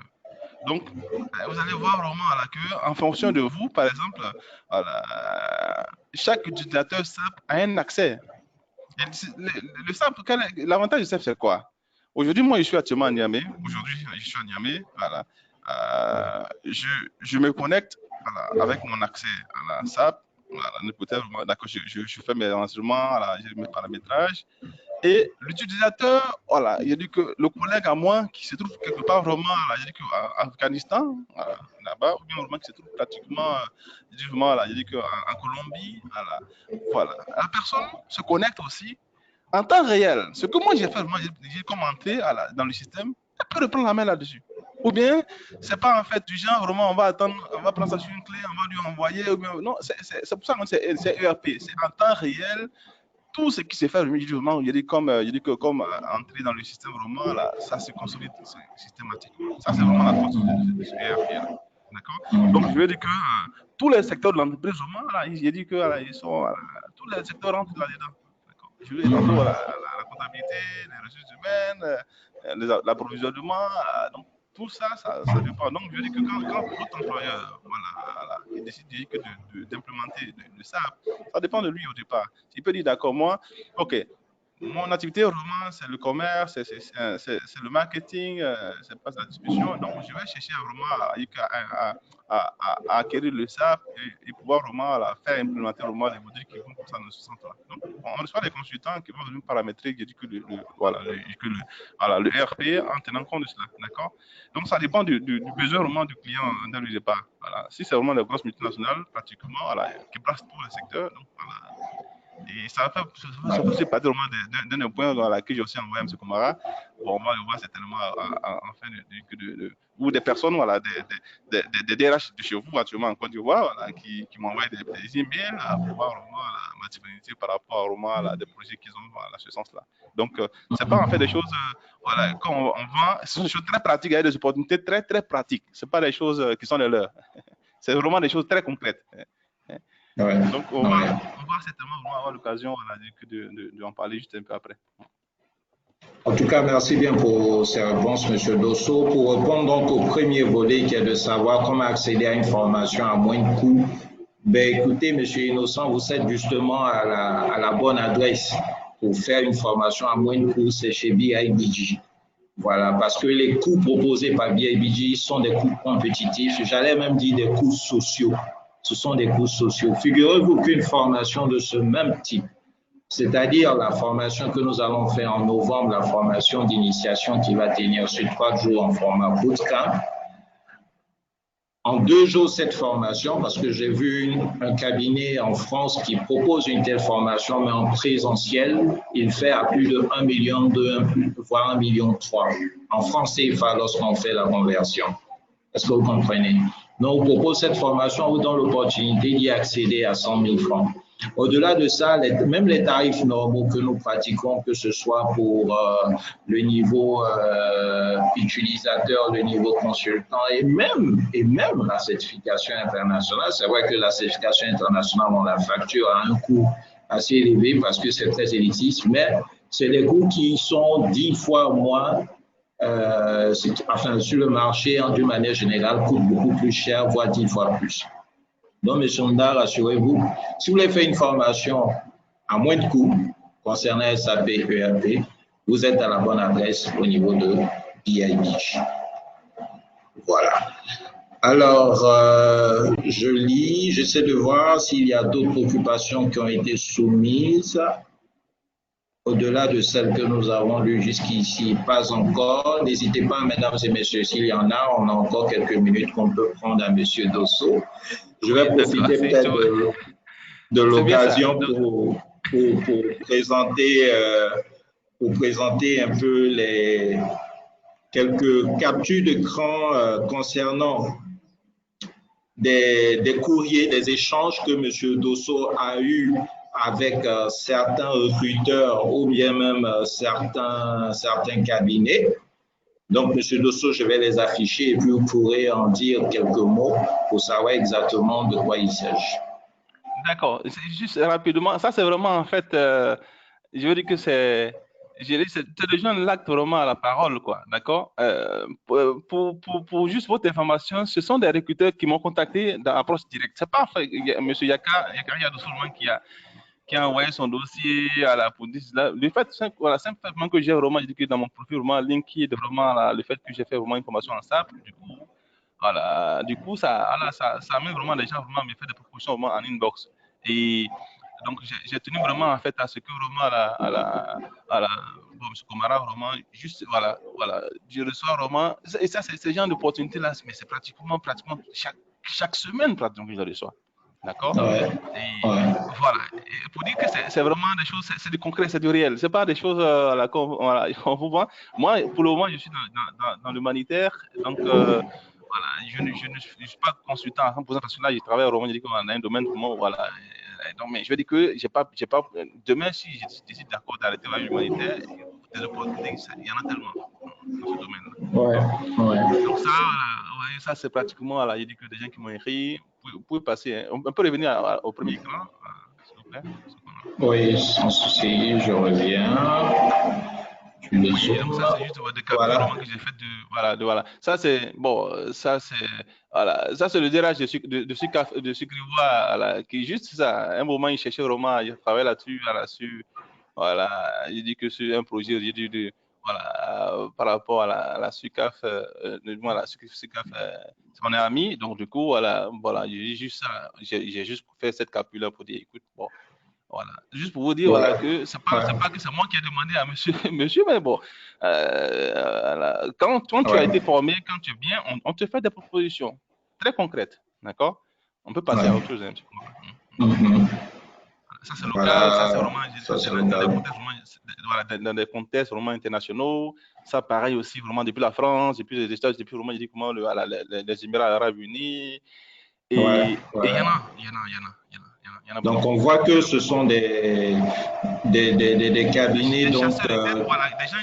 Donc, vous allez voir vraiment que, en fonction de vous, par exemple, chaque utilisateur SAP a un accès. Le SAP, l'avantage du SAP, c'est quoi? Aujourd'hui, moi, je suis actuellement à Niamey. Voilà. Je me connecte avec mon accès à la SAP. Voilà, d'accord, je fais mes renseignements, j'ai mes paramétrages. Et l'utilisateur, voilà, il a dit que le collègue à moi qui se trouve quelque part vraiment, il a dit qu'en Afghanistan, là-bas, ou bien vraiment qui se trouve pratiquement, il a dit qu'en Colombie, voilà. La personne se connecte aussi en temps réel. Ce que moi j'ai fait, j'ai commenté dans le système, elle peut reprendre la main là-dessus. Ou bien, c'est pas en fait du genre, vraiment, on va attendre, on va prendre ça sur une clé, on va lui envoyer, ou bien, non, c'est pour ça que c'est ERP, c'est en temps réel. Tout ce qui s'est fait vraiment, il dit que comme entrer dans le système vraiment, là, ça se consolide systématiquement. Ça, c'est vraiment la force de ce ERP. D'accord? Donc, je veux dire que tous les secteurs de l'entreprise, vraiment, là, j'ai dit que ils sont, tous les secteurs rentrent là-dedans. D'accord? Je veux dire, tantôt, la comptabilité, les ressources humaines, l'approvisionnement, donc tout ça, ça dépend. Donc, je veux dire que quand votre employeur, voilà, il décide d'implémenter le SAP, ça dépend de lui au départ. Il peut dire, d'accord, moi, ok, mon activité vraiment, c'est le commerce, c'est le marketing, c'est pas la distribution. Donc, je vais chercher vraiment à acquérir le SAP et pouvoir vraiment faire implémenter vraiment les modules qui vont comme ça dans ce sens-là. Donc, on reçoit des consultants qui vont nous paramétrer, je dis que le ERP en tenant compte de cela. D'accord? Donc, ça dépend du besoin vraiment du client dès le départ. Voilà. Si c'est vraiment des grosses multinationales, pratiquement, voilà, qui brassent tous les secteurs, donc voilà. Et ça fait partie vraiment d'un point dans lequel j'ai aussi envoyé M. Komara. Bon, moi, je vois certainement ou des personnes, voilà, des DRH de chez vous, actuellement en Côte d'Ivoire, voilà, qui m'envoient des emails pour voir vraiment ma disponibilité par rapport vraiment à des projets qu'ils ont dans ce sens-là. Donc, c'est pas en fait des choses, voilà, quand on vend, ce sont des choses très pratiques, il y a des opportunités très, très pratiques. C'est pas des choses qui sont les leurs. C'est vraiment des choses très concrètes. Ouais. Donc, on va certainement avoir l'occasion de en parler juste un peu après. En tout cas, merci bien pour ces réponses, M. Dosso. Pour répondre donc au premier volet qui est de savoir comment accéder à une formation à moins de coûts, ben, écoutez, M. Innocent, vous êtes justement à la bonne adresse pour faire une formation à moins de coûts, c'est chez BIBG. Voilà, parce que les coûts proposés par BIBG sont des coûts compétitifs, j'allais même dire des coûts sociaux. Ce sont des coûts sociaux. Figurez-vous qu'une formation de ce même type, c'est-à-dire la formation que nous allons faire en novembre, la formation d'initiation qui va tenir sur 3 jours en format bootcamp, en 2 jours cette formation, parce que j'ai vu un cabinet en France qui propose une telle formation, mais en présentiel, il fait à plus de 1,2 million, voire 1,3 million en francs CFA lorsqu'on fait la conversion. Est-ce que vous comprenez? Donc, on propose cette formation, on vous donne l'opportunité d'y accéder à 100 000 francs. Au-delà de ça, même les tarifs normaux que nous pratiquons, que ce soit pour le niveau utilisateur, le niveau consultant et même la certification internationale, c'est vrai que la certification internationale, on la facture à un coût assez élevé parce que c'est très élitiste, mais c'est des coûts qui sont 10 fois moins. Enfin, sur le marché, d'une manière générale, coûte beaucoup plus cher, voire 10 fois plus. Donc, M. Ndar, rassurez-vous, si vous voulez faire une formation à moins de coûts concernant SAP et ERP, vous êtes à la bonne adresse au niveau de BI Beach. Voilà. Alors, je lis, j'essaie de voir s'il y a d'autres occupations qui ont été soumises. Au-delà de celles que nous avons lues jusqu'ici, pas encore. N'hésitez pas, mesdames et messieurs, s'il y en a, on a encore quelques minutes qu'on peut prendre à M. Dosso. Je vais profiter peut-être de l'occasion pour présenter un peu les quelques captures d'écran concernant des courriers, des échanges que M. Dosso a eus avec certains recruteurs ou bien même certains cabinets. Donc, M. Dosso, je vais les afficher et puis vous pourrez en dire quelques mots pour savoir exactement de quoi il s'agit. D'accord. Juste rapidement, ça c'est vraiment en fait, je veux dire que c'est les gens l'acte vraiment à la parole, quoi. D'accord? Pour juste votre information, ce sont des recruteurs qui m'ont contacté dans l'approche directe. C'est pas en fait, M. Yakaria Dosso qui a envoyé son dossier à la police. Là, le fait, voilà, simplement que j'ai vraiment dit que dans mon profil, vraiment, LinkedIn, vraiment, là, le fait que j'ai fait vraiment une formation en SAP, du coup, voilà, du coup, ça amène vraiment les gens vraiment à me faire des propositions vraiment en inbox. Et donc, j'ai tenu vraiment en fait à ce que vraiment bon, M. Komara, vraiment, juste, voilà, je reçois vraiment, et ça, c'est ce genre d'opportunité-là, mais c'est pratiquement chaque semaine, pratiquement, que je le reçois. D'accord? Ouais. Et voilà. Et pour dire que c'est vraiment des choses, c'est du concret, c'est du réel. C'est pas des choses voilà, on vous voit. Moi, pour le moment, je suis dans l'humanitaire. Donc, voilà, je ne suis pas consultant à 100% parce que là, je travaille vraiment dans un domaine vraiment, voilà. Donc, mais je veux dire que j'ai pas, demain, si je décide d'accord d'arrêter l'humanitaire, des opportunités, il y en a tellement dans ce domaine-là. Ouais. Donc ça, ouais, ça c'est pratiquement, voilà, il y a que des gens qui m'ont écrit. Vous pouvez passer, hein. On peut revenir au premier écran, s'il vous plaît. Oui, sans souci, je reviens. Oui, donc ça c'est juste des captures vraiment que j'ai fait voilà. Ça c'est bon, voilà, ça c'est le dérage de Sucrivois, voilà, qui juste ça. À un moment il cherchait vraiment, il travaillait là-dessus, voilà, il dit que c'est un projet, voilà, par rapport à la SUCAF, voilà, SUCAF, c'est mon ami, donc du coup voilà, j'ai juste ça, j'ai juste fait cette capture-là pour dire, écoute, bon. Voilà. Juste pour vous dire voilà, que c'est pas que c'est moi qui ai demandé à monsieur, mais bon, voilà. Quand tu as été formé, quand tu viens, on te fait des propositions très concrètes, d'accord? On peut passer à autre chose. Ça c'est local, ça c'est vraiment dans des contextes vraiment internationaux. Ça pareil aussi vraiment depuis la France, depuis les États-Unis, depuis vraiment les Émirats Arabes Unis. Et il y en a. Donc, on voit que ce sont des cabinets, donc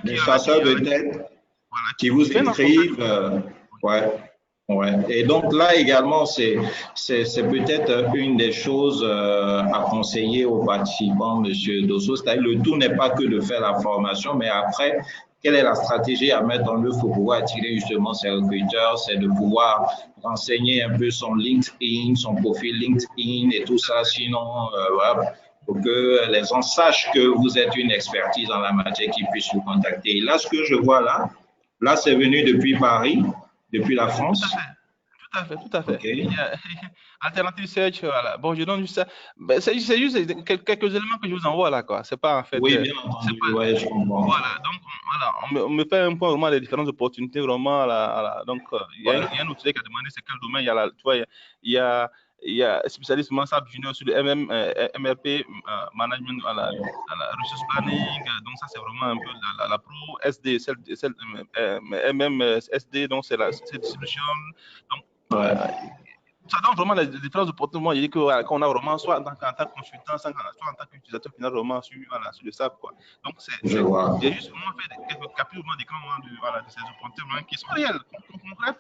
des chasseurs de tête qui vous écrivent. Ouais. Et donc là également, c'est peut-être une des choses à conseiller aux participants, Monsieur Dosso. C'est-à-dire le tout n'est pas que de faire la formation, mais après, quelle est la stratégie à mettre en œuvre pour pouvoir attirer justement ces recruteurs? C'est de pouvoir renseigner un peu son LinkedIn, son profil LinkedIn et tout ça. Sinon, voilà, pour que les gens sachent que vous êtes une expertise en la matière, qu'ils puissent vous contacter. Et là, ce que je vois là, c'est venu depuis Paris. Depuis la France? Tout à fait. Okay. Il y a Alternative Search, voilà. Bon, je donne juste ça. Ben, c'est juste quelques éléments que je vous envoie là, quoi. C'est pas en fait. Oui, bien entendu. Ouais, je comprends. Voilà, donc voilà, on me fait un point vraiment des différentes opportunités vraiment là. Donc il y a un outil qui a demandé c'est quel domaine. Tu vois, il y a spécialement SAP Junior sur le MRP management à la resource planning. Donc ça c'est vraiment un peu la pro SD, MM SD, donc c'est distribution. Donc ça donne vraiment les différences opportunités. Moi, je dis qu'on a vraiment, soit en tant que consultant, soit en tant qu'utilisateur final, vraiment sur, voilà, sur le SAP, quoi. Donc, j'ai juste vraiment fait quelques captures d'écran de ces opportunités qui sont réelles, concrètes.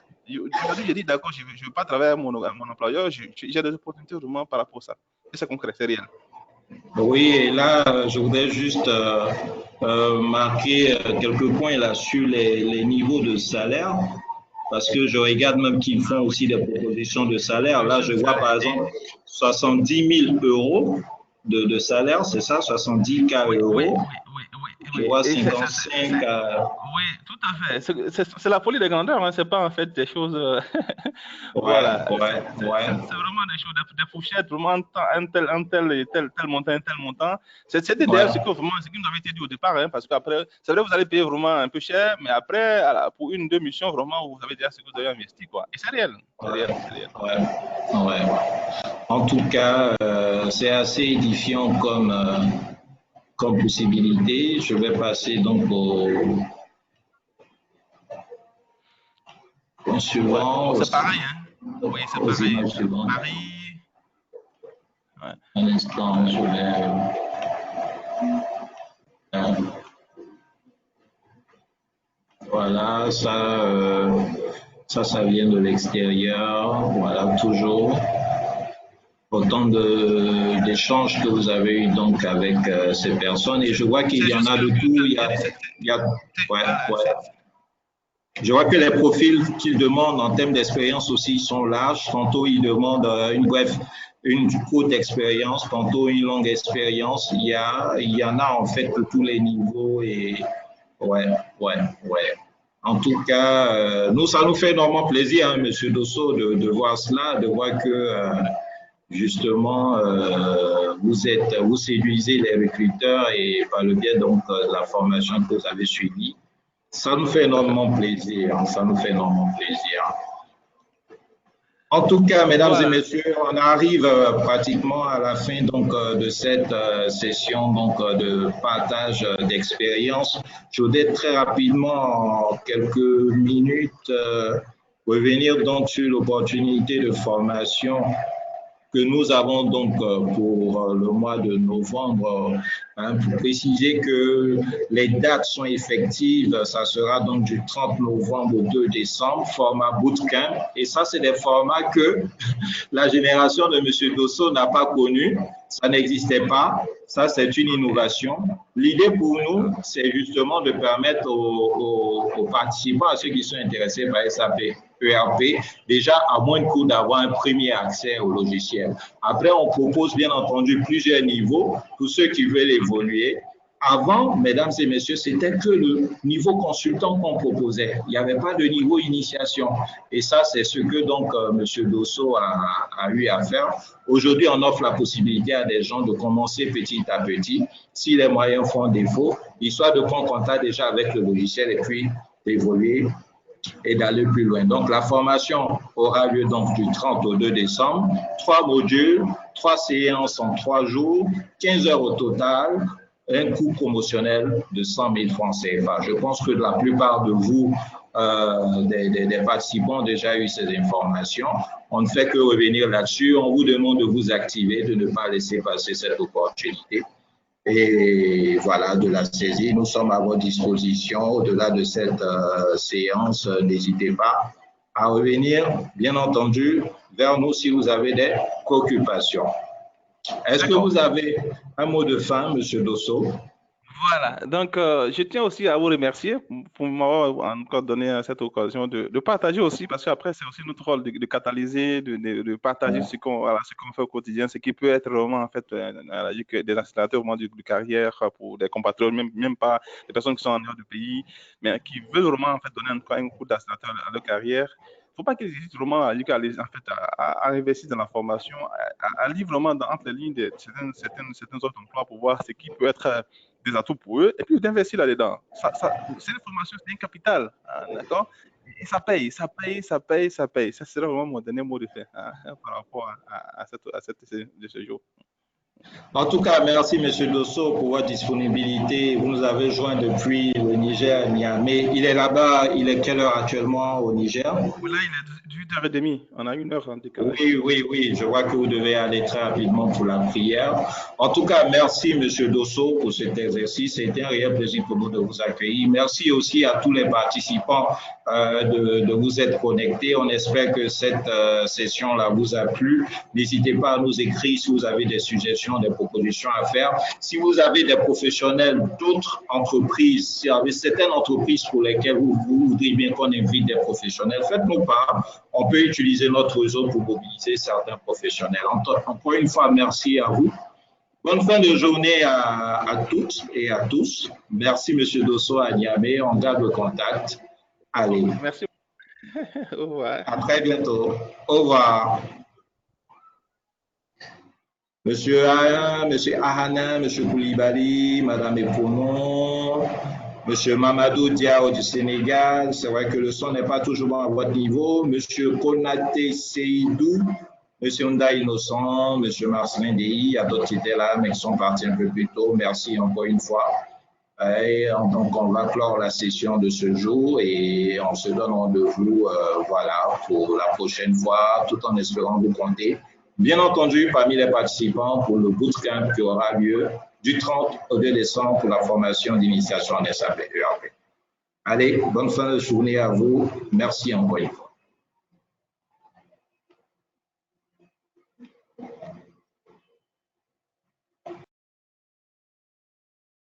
Aujourd'hui, j'ai dit, d'accord, je ne veux pas travailler avec mon employeur, j'ai des opportunités vraiment par rapport à ça. Et c'est concret, c'est réel. Oui, et là, je voudrais juste marquer quelques points là sur les niveaux de salaire, parce que je regarde même qu'ils font aussi des propositions de salaire. Là, je vois par exemple 70 000 euros de salaire, c'est ça, 70 K euros. Je vois 55. Oui, tout à fait. C'est la folie des grandeurs, hein. C'est pas en fait des choses. Voilà. C'est vraiment des choses, des fourchettes, vraiment un tel montant. C'était d'ailleurs ce que nous avait été dit au départ, hein, parce qu'après, c'est vrai, vous allez payer vraiment un peu cher, mais après, pour une, deux missions, vraiment, vous avez déjà ce que vous avez investi, quoi. Et c'est réel. C'est réel. Ouais. En tout cas, c'est assez édifiant comme possibilité. Je vais passer donc au suivant. C'est pareil, hein? Oui, c'est pareil. Paris. Ouais. Un instant, je vais. Voilà, ça vient de l'extérieur. Voilà, toujours. Autant d'échanges que vous avez eu donc avec ces personnes. Et je vois qu'il y en a de tout. Je vois que les profils qu'ils demandent en termes d'expérience aussi sont larges. Tantôt, ils demandent une courte expérience, tantôt une longue expérience. Il y en a en fait de tous les niveaux. Et ouais. En tout cas, ça nous fait énormément plaisir, hein, Monsieur Dosso, de voir cela, de voir que justement, vous séduisez les recruteurs et par le biais donc de la formation que vous avez suivie. Ça nous fait énormément plaisir. En tout cas, mesdames et messieurs, on arrive pratiquement à la fin donc de cette session donc de partage d'expérience. Je voudrais très rapidement, en quelques minutes, revenir donc sur l'opportunité de formation que nous avons donc pour le mois de novembre, hein, pour préciser que les dates sont effectives, ça sera donc du 30 novembre au 2 décembre, format bootcamp. Et ça, c'est des formats que la génération de M. Dosso n'a pas connu, ça n'existait pas, ça c'est une innovation. L'idée pour nous, c'est justement de permettre aux participants, à ceux qui sont intéressés par SAP, ERP, déjà à moins de coût d'avoir un premier accès au logiciel. Après, on propose bien entendu plusieurs niveaux pour ceux qui veulent évoluer. Avant, mesdames et messieurs, c'était que le niveau consultant qu'on proposait. Il n'y avait pas de niveau initiation. Et ça, c'est ce que donc M. Dosso a eu à faire. Aujourd'hui, on offre la possibilité à des gens de commencer petit à petit. Si les moyens font défaut, histoire de prendre contact déjà avec le logiciel et puis d'évoluer et d'aller plus loin. Donc, la formation aura lieu donc du 30 au 2 décembre. 3 modules, 3 séances en 3 jours, 15 heures au total, un coût promotionnel de 100 000 francs CFA. Je pense que la plupart de vous, des participants, ont déjà eu ces informations. On ne fait que revenir là-dessus. On vous demande de vous activer, de ne pas laisser passer cette opportunité. Et voilà, de la saisir. Nous sommes à votre disposition. Au-delà de cette séance, n'hésitez pas à revenir, bien entendu, vers nous si vous avez des préoccupations. Est-ce que vous avez un mot de fin, M. Dosso? Voilà, donc je tiens aussi à vous remercier pour m'avoir encore donné cette occasion de partager aussi, parce qu'après c'est aussi notre rôle de catalyser, de partager ce qu'on fait au quotidien, ce qui peut être vraiment en fait des accélérateurs au moment de carrière pour des compatriotes, même pas des personnes qui sont en dehors du pays, mais qui veulent vraiment en fait donner un coup d'accélérateur à leur carrière. Il ne faut pas qu'ils hésitent vraiment à investir dans la formation, à lire vraiment entre les lignes de certains autres emplois pour voir ce qui peut être des atouts pour eux, et puis d'investir là-dedans. C'est une formation, c'est un capital, hein, d'accord? Et ça paye. Ça serait vraiment mon dernier mot de fin, hein, par rapport à cette de ce jour. En tout cas, merci M. Dosso pour votre disponibilité. Vous nous avez joint depuis le Niger, Niamey. Il est là-bas, il est quelle heure actuellement au Niger? Là, il est 18h30. On a 1 heure en décalage. Oui. Je vois que vous devez aller très rapidement pour la prière. En tout cas, merci M. Dosso pour cet exercice. C'était un réel plaisir pour nous de vous accueillir. Merci aussi à tous les participants de vous être connectés. On espère que cette session-là vous a plu. N'hésitez pas à nous écrire si vous avez des suggestions, des propositions à faire. Si vous avez des professionnels d'autres entreprises, si vous avez certaines entreprises pour lesquelles vous voudriez bien qu'on invite des professionnels, faites-nous part. On peut utiliser notre réseau pour mobiliser certains professionnels. Encore une fois, merci à vous. Bonne fin de journée à toutes et à tous. Merci M. Dosso à Niamey. On garde le contact. Allez. Merci. Au revoir. À très bientôt. Au revoir. Monsieur Ahana, Monsieur Koulibaly, Madame Eponon, Monsieur Mamadou Diao du Sénégal. C'est vrai que le son n'est pas toujours à votre niveau. Monsieur Konaté Seydou, Monsieur Nda Innocent, Monsieur Marcelin Dei, il y a d'autres qui étaient là, mais qui sont partis un peu plus tôt. Merci encore une fois. Et donc, on va clore la session de ce jour et on se donne rendez-vous voilà, pour la prochaine fois, tout en espérant vous compter. Bien entendu, parmi les participants pour le bootcamp qui aura lieu du 30 au 2 décembre pour la formation d'initiation en SAP ERP. Allez, bonne fin de journée à vous. Merci encore une fois.